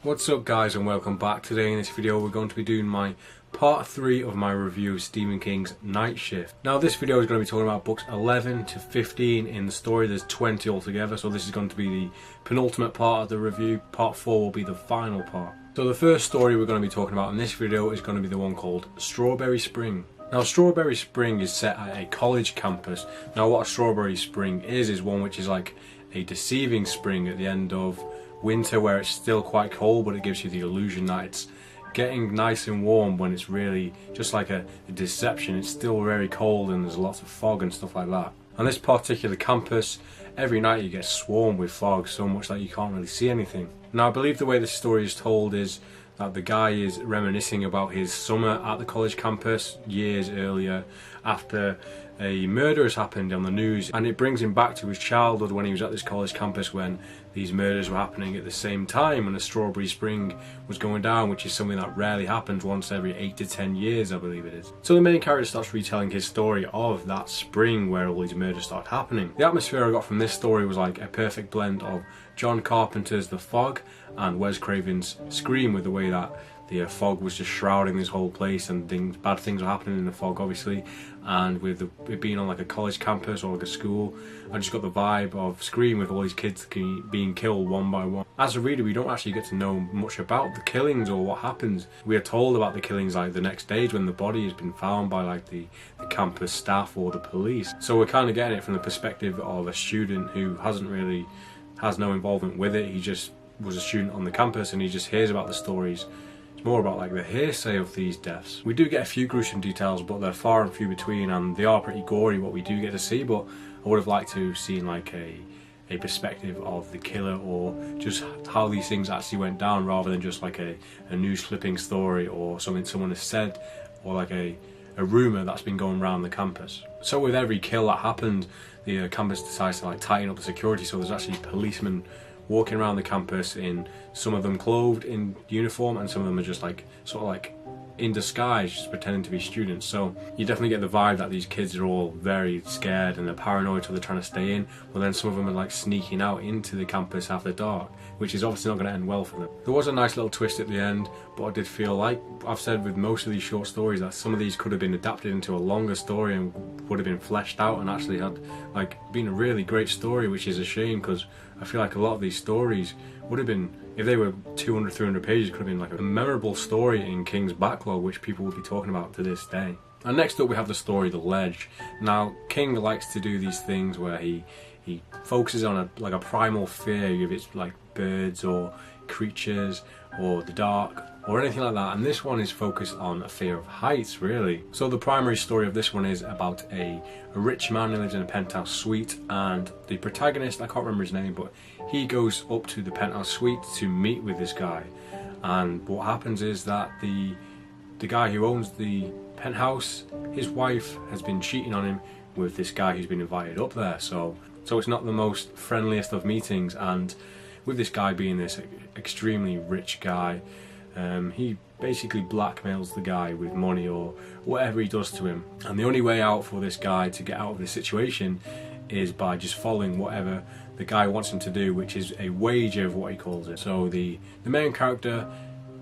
What's up guys, and welcome back. Today in this video we're going to be doing my part 3 of my review of Stephen King's Night Shift. Now this video is going to be talking about books 11 to 15 in the story. There's 20 altogether, so this is going to be the penultimate part of the review. Part 4 will be the final part. So the first story we're going to be talking about in this video is going to be the one called Strawberry Spring. Now Strawberry Spring is set at a college campus. Now what a Strawberry Spring is one which is like a deceiving spring at the end of winter where it's still quite cold, but it gives you the illusion that it's getting nice and warm when it's really just like a deception. It's still very cold and there's lots of fog and stuff like that. On this particular campus, every night you get swarmed with fog so much that you can't really see anything. Now I believe the way the story is told is that the guy is reminiscing about his summer at the college campus years earlier after a murder has happened on the news, and it brings him back to his childhood when he was at this college campus when these murders were happening at the same time and a Strawberry Spring was going down, which is something that rarely happens, once every 8 to 10 years I believe it is. So the main character starts retelling his story of that spring where all these murders started happening. The atmosphere I got from this story was like a perfect blend of John Carpenter's The Fog and Wes Craven's Scream, with the way that the fog was just shrouding this whole place and bad things were happening in the fog obviously, and with it being on like a college campus or like a school, I just got the vibe of Scream with all these kids being killed one by one. As a reader we don't actually get to know much about the killings or what happens. We are told about the killings like the next day when the body has been found by like the campus staff or the police. So we're kind of getting it from the perspective of a student who has no involvement with it. He just was a student on the campus and he just hears about the stories. It's more about like the hearsay of these deaths. We do get a few gruesome details, but they're far and few between, and they are pretty gory what we do get to see, but I would have liked to have seen like a perspective of the killer or just how these things actually went down, rather than just like a news clipping story or something someone has said, or like a rumour that's been going around the campus. So with every kill that happened, the campus decides to like tighten up the security, so there's actually policemen walking around the campus, in some of them clothed in uniform and some of them are just like sort of like in disguise, just pretending to be students. So you definitely get the vibe that these kids are all very scared and they're paranoid, so they're trying to stay in, but then some of them are like sneaking out into the campus after dark, which is obviously not going to end well for them. There was a nice little twist at the end, but I did feel like I've said with most of these short stories that some of these could have been adapted into a longer story and would have been fleshed out and actually had like been a really great story, which is a shame because I feel like a lot of these stories would have been, if they were 200, 300 pages, could have been like a memorable story in King's backlog, which people would be talking about to this day. And next up we have the story The Ledge. Now King likes to do these things where he focuses on a primal fear, if it's like birds or creatures or the dark or anything like that, and this one is focused on a fear of heights really. So the primary story of this one is about a rich man who lives in a penthouse suite, and the protagonist, I can't remember his name, but he goes up to the penthouse suite to meet with this guy, and what happens is that the guy who owns the penthouse, his wife has been cheating on him with this guy who's been invited up there, so it's not the most friendliest of meetings. And with this guy being this extremely rich guy, he basically blackmails the guy with money or whatever he does to him, and the only way out for this guy to get out of this situation is by just following whatever the guy wants him to do, which is a wager of what he calls it. So the main character,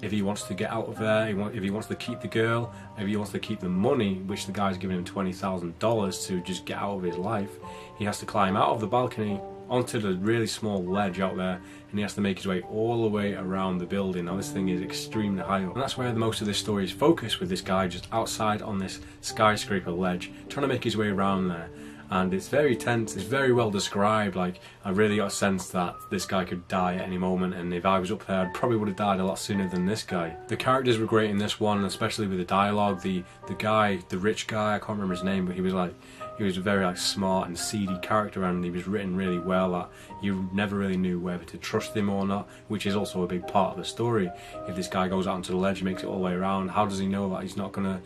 if he wants to get out of there, if he wants to keep the girl, if he wants to keep the money, which the guy's giving him $20,000 to just get out of his life, he has to climb out of the balcony onto the really small ledge out there, and he has to make his way all the way around the building. Now this thing is extremely high up, and that's where most of this story is focused, with this guy just outside on this skyscraper ledge trying to make his way around there. And it's very tense, it's very well described. Like I really got a sense that this guy could die at any moment, and if I was up there I probably would have died a lot sooner than this guy. The characters were great in this one, especially with the dialogue. The guy, the rich guy, I can't remember his name, but he was a very like smart and seedy character, and he was written really well that you never really knew whether to trust him or not, which is also a big part of the story. If this guy goes out onto the ledge and makes it all the way around, how does he know that he's not gonna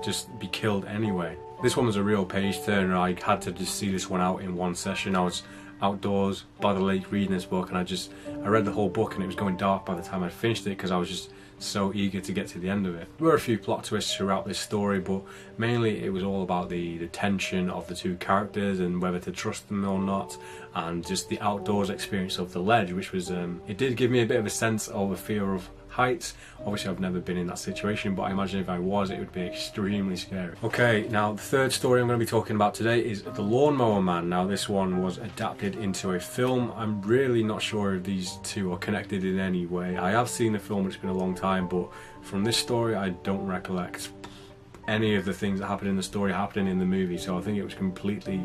just be killed anyway? This one was a real page turner. I had to just see this one out in one session. I was outdoors by the lake reading this book, and I read the whole book and it was going dark by the time I finished it because I was just so eager to get to the end of it. There were a few plot twists throughout this story, but mainly it was all about the tension of the two characters and whether to trust them or not, and just the outdoors experience of the ledge, which was it did give me a bit of a sense of a fear of heights. Obviously I've never been in that situation, but I imagine if I was, it would be extremely scary. Okay, now the third story I'm going to be talking about today is The Lawnmower Man. Now this one was adapted into a film. I'm really not sure if these two are connected in any way. I have seen the film, it's been a long time, but from this story I don't recollect any of the things that happened in the story happening in the movie, so I think it was completely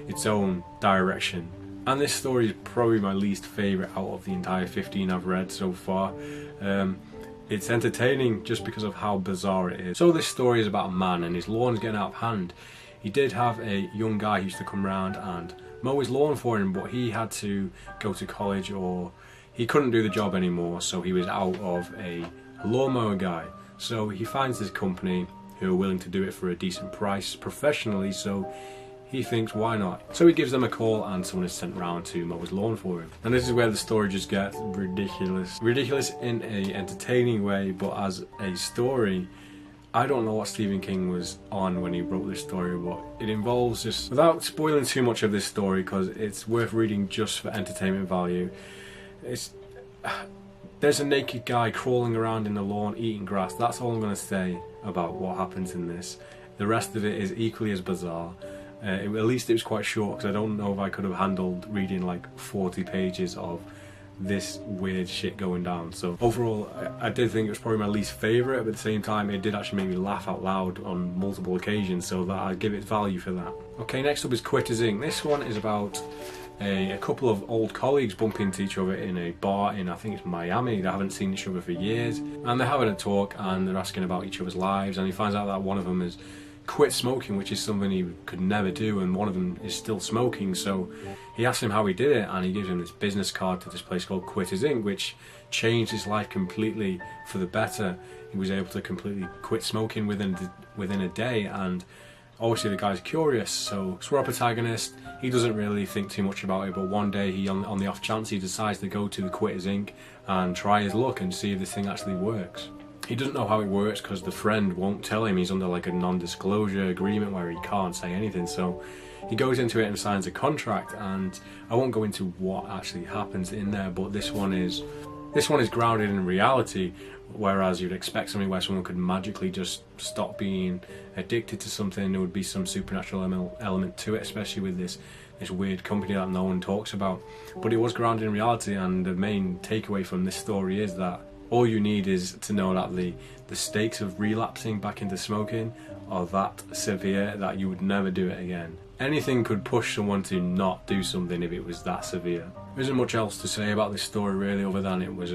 its own direction. And this story is probably my least favourite out of the entire 15 I've read so far. It's entertaining just because of how bizarre it is. So this story is about a man and his lawn's getting out of hand. He did have a young guy who used to come around and mow his lawn for him, but he had to go to college or he couldn't do the job anymore, so he was out of a lawnmower guy. So he finds this company who are willing to do it for a decent price professionally, so he thinks, why not? So he gives them a call and someone is sent round to mow his lawn for him. And this is where the story just gets ridiculous. Ridiculous in a entertaining way, but as a story, I don't know what Stephen King was on when he wrote this story, but it involves just, without spoiling too much of this story because it's worth reading just for entertainment value, there's a naked guy crawling around in the lawn eating grass. That's all I'm going to say about what happens in this. The rest of it is equally as bizarre. At least it was quite short because I don't know if I could have handled reading like 40 pages of this weird shit going down. So overall I did think it was probably my least favourite, but at the same time it did actually make me laugh out loud on multiple occasions, so that I give it value for that. Okay, next up is Quitters Inc. This one is about a couple of old colleagues bump into each other in a bar in, I think it's Miami. They haven't seen each other for years and they're having a talk and they're asking about each other's lives, and he finds out that one of them is quit smoking, which is something he could never do, and one of them is still smoking. So he asks him how he did it, and he gives him this business card to this place called Quitters Inc., which changed his life completely for the better. He was able to completely quit smoking within a day, and obviously the guy's curious, so our protagonist, he doesn't really think too much about it, but one day he, on the off chance, he decides to go to the Quitters Inc. and try his luck and see if this thing actually works. He doesn't know how it works because the friend won't tell him. He's under like a non-disclosure agreement where he can't say anything, so he goes into it and signs a contract, and I won't go into what actually happens in there, but this one is grounded in reality, whereas you'd expect something where someone could magically just stop being addicted to something. There would be some supernatural element to it, especially with this weird company that no one talks about. But it was grounded in reality, and the main takeaway from this story is that all you need is to know that the stakes of relapsing back into smoking are that severe that you would never do it again. Anything could push someone to not do something if it was that severe. There isn't much else to say about this story really, other than it was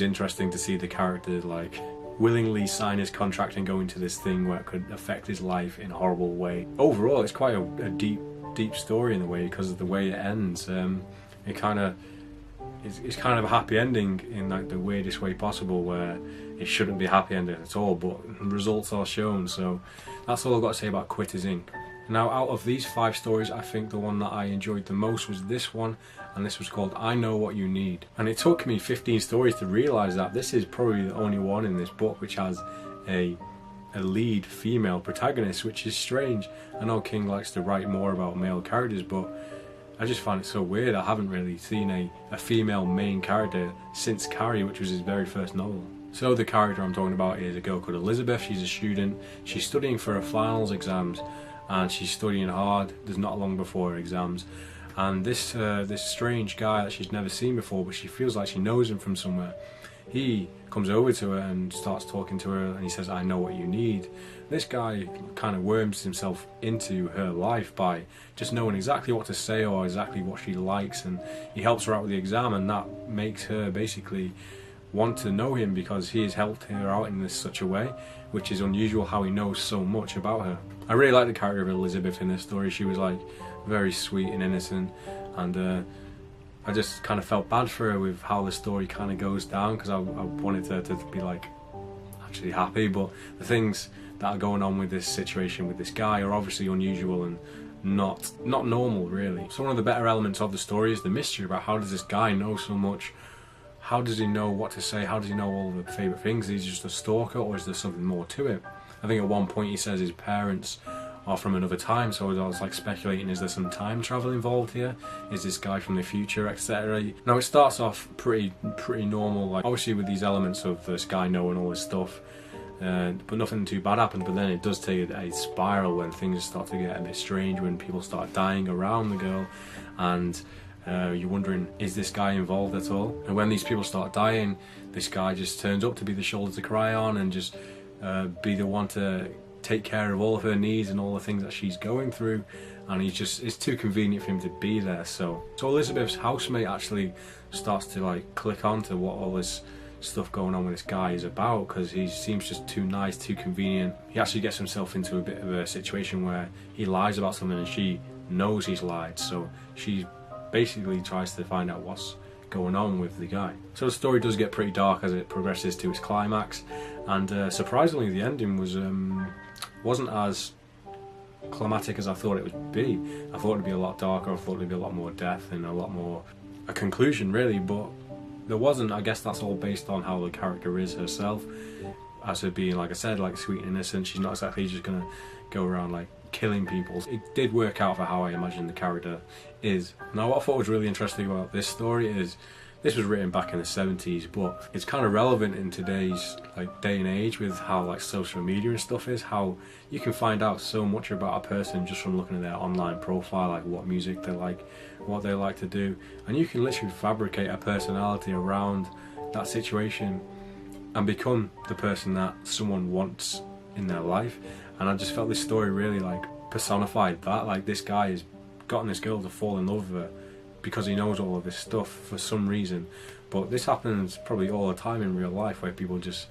interesting to see the character like willingly sign his contract and go into this thing where it could affect his life in a horrible way. Overall, it's quite a deep story in a way, because of the way it ends. It's kind of a happy ending in like the weirdest way possible, where it shouldn't be a happy ending at all, but results are shown. So that's all I've got to say about Quitters Inc. Now, out of these 5 stories, I think the one that I enjoyed the most was this one, and this was called I Know What You Need. And it took me 15 stories to realise that this is probably the only one in this book which has a lead female protagonist, which is strange. I know King likes to write more about male characters, but I just find it so weird. I haven't really seen a female main character since Carrie, which was his very first novel. So the character I'm talking about is a girl called Elizabeth. She's a student. She's studying for her finals exams, and she's studying hard. There's not long before her exams, and this strange guy that she's never seen before, but she feels like she knows him from somewhere, he comes over to her and starts talking to her, and he says, I know what you need. This guy kind of worms himself into her life by just knowing exactly what to say or exactly what she likes, and he helps her out with the exam, and that makes her basically want to know him because he has helped her out in such a way, which is unusual how he knows so much about her. I really like the character of Elizabeth in this story. She was like very sweet and innocent, and I just kind of felt bad for her with how the story kind of goes down, because I wanted her to be like actually happy, but the things that are going on with this situation with this guy are obviously unusual and not normal, really. So one of the better elements of the story is the mystery about how does this guy know so much. How does he know what to say? How does he know all the favourite things? Is he just a stalker, or is there something more to it? I think at one point he says his parents are from another time, so I was like speculating, is there some time travel involved here? Is this guy from the future, etc.? Now it starts off pretty normal, like obviously with these elements of this guy knowing all this stuff, but nothing too bad happens. But then it does take a spiral when things start to get a bit strange, when people start dying around the girl, and you're wondering, is this guy involved at all? And when these people start dying, this guy just turns up to be the shoulder to cry on and just be the one to take care of all of her needs and all the things that she's going through, and it's too convenient for him to be there. So Elizabeth's housemate actually starts to like click on to what all this stuff going on with this guy is about, because he seems just too nice, too convenient. He actually gets himself into a bit of a situation where he lies about something and she knows he's lied, so she basically tries to find out what's going on with the guy. So the story does get pretty dark as it progresses to its climax, and surprisingly the ending wasn't as climatic as I thought it would be. I thought it would be a lot darker, I thought it would be a lot more death and a lot more a conclusion, really, but there wasn't. I guess that's all based on how the character is herself, as her being, like I said, like sweet and innocent. She's not exactly just gonna go around like killing people. It did work out for how I imagine the character is. Now what I thought was really interesting about this story is this was written back in the 70s, but it's kind of relevant in today's like day and age with how like social media and stuff is, how you can find out so much about a person just from looking at their online profile, like what music they like, what they like to do, and you can literally fabricate a personality around that situation and become the person that someone wants in their life. And I just felt this story really like personified that. Like this guy has gotten this girl to fall in love with her because he knows all of this stuff for some reason. But this happens probably all the time in real life, where people just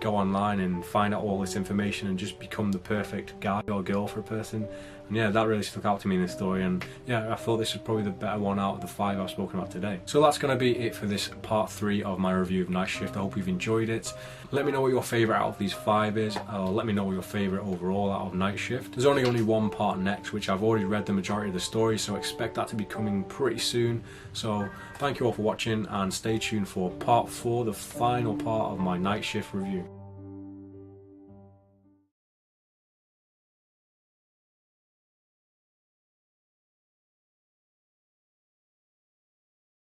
go online and find out all this information and just become the perfect guy or girl for a person. And yeah, that really stuck out to me in this story, and yeah, I thought this was probably the better one out of the 5 I've spoken about today. So that's going to be it for this part 3 of my review of Night Shift. I hope you've enjoyed it. Let me know what your favourite out of these 5 is, or let me know what your favourite overall out of Night Shift. There's only one part next, which I've already read the majority of the story, so expect that to be coming pretty soon. So thank you all for watching, and stay tuned for part 4, the final part of my Night Shift review.